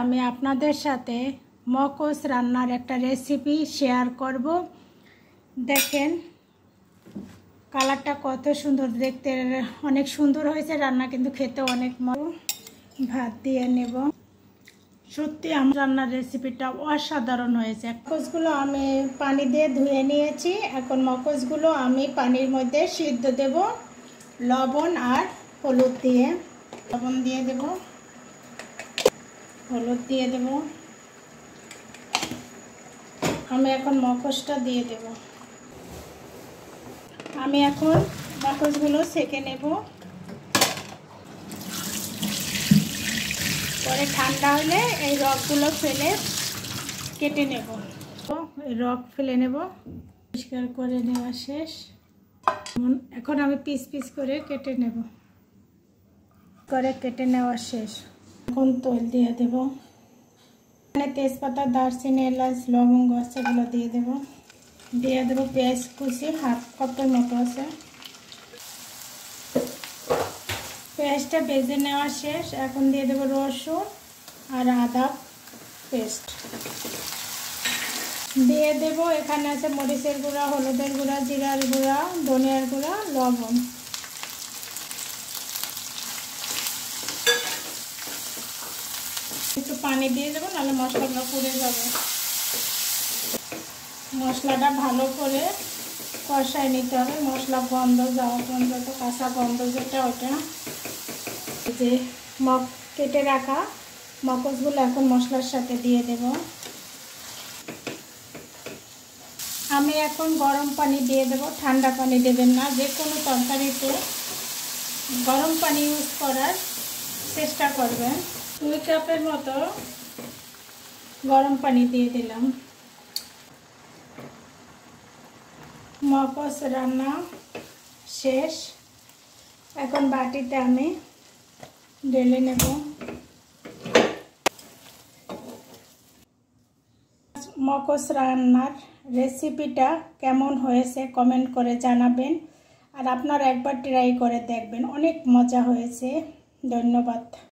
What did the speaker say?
আমি আপনাদের সাথে মকস রান্নার একটা রেসিপি শেয়ার করব। দেখেন কালারটা কত সুন্দর, দেখতে অনেক সুন্দর হয়েছে, রান্না কিন্তু খেতে অনেক মজা। ভাত দিয়ে নেব। সত্যি আমার রান্নার রেসিপিটা অসাধারণ হয়েছে। মকসগুলো আমি পানি দিয়ে ধুয়ে নিয়েছি। এখন মকসগুলো আমি পানির মধ্যে সিদ্ধ দেব লবণ আর হলুদ দিয়ে। লবণ দিয়ে দেব, হলুদ দিয়ে দেব। আমি এখন মকসটা দিয়ে দেব। আমি এখন মকসগুলো সেঁকে নেব। পরে ঠান্ডা হলে এই রগগুলো ফেলে কেটে নেব। এই রগ ফেলে নেব। পরিষ্কার করে নেওয়া শেষ। এখন আমি পিস পিস করে কেটে নেব। কেটে নেওয়া শেষ। এখন তেল দিয়ে দেব। এখানে তেজপাতা, দারচিনি, এলাচ, লবঙ্গ সেগুলো দিয়ে দেব। দিয়ে দেবো পেঁয়াজ কুচি, হাফ কাপের মতো আছে। পেঁয়াজটা ভেজে নেওয়া শেষ। এখন দিয়ে দেবো রসুন আর আদা পেস্ট দিয়ে দেব। এখানে আছে মরিচের গুঁড়া, হলুদের গুঁড়া, জিরার গুঁড়া, ধনিয়ার গুঁড়া, লবণ। একটু পানি দিয়ে দেবো, নাহলে মশলাটা পুড়ে যাবে। মশলাটা ভালো করে কষায় নিতে হবে। মশলা গন্ধ যাওয়া পর্যন্ত, কাঁচা গন্ধ যেটা ওটা। যে কেটে রাখা মকসগুলো এখন মশলার সাথে দিয়ে দেব। আমি এখন গরম পানি দিয়ে দেব, ঠান্ডা পানি দেবেন না। যে কোনো তরকারিতে গরম পানি ইউজ করার চেষ্টা করবেন। 2 কাপের মতো গরম পানি দিয়ে দিলাম। মকস রান্না শেষ। এখন বাটিতে আমি ঢেলে নেব। মকস রান্নার রেসিপিটা কেমন হয়েছে কমেন্ট করে জানাবেন। আর আপনারা একবার ট্রাই করে দেখবেন, অনেক মজা হয়েছে। ধন্যবাদ।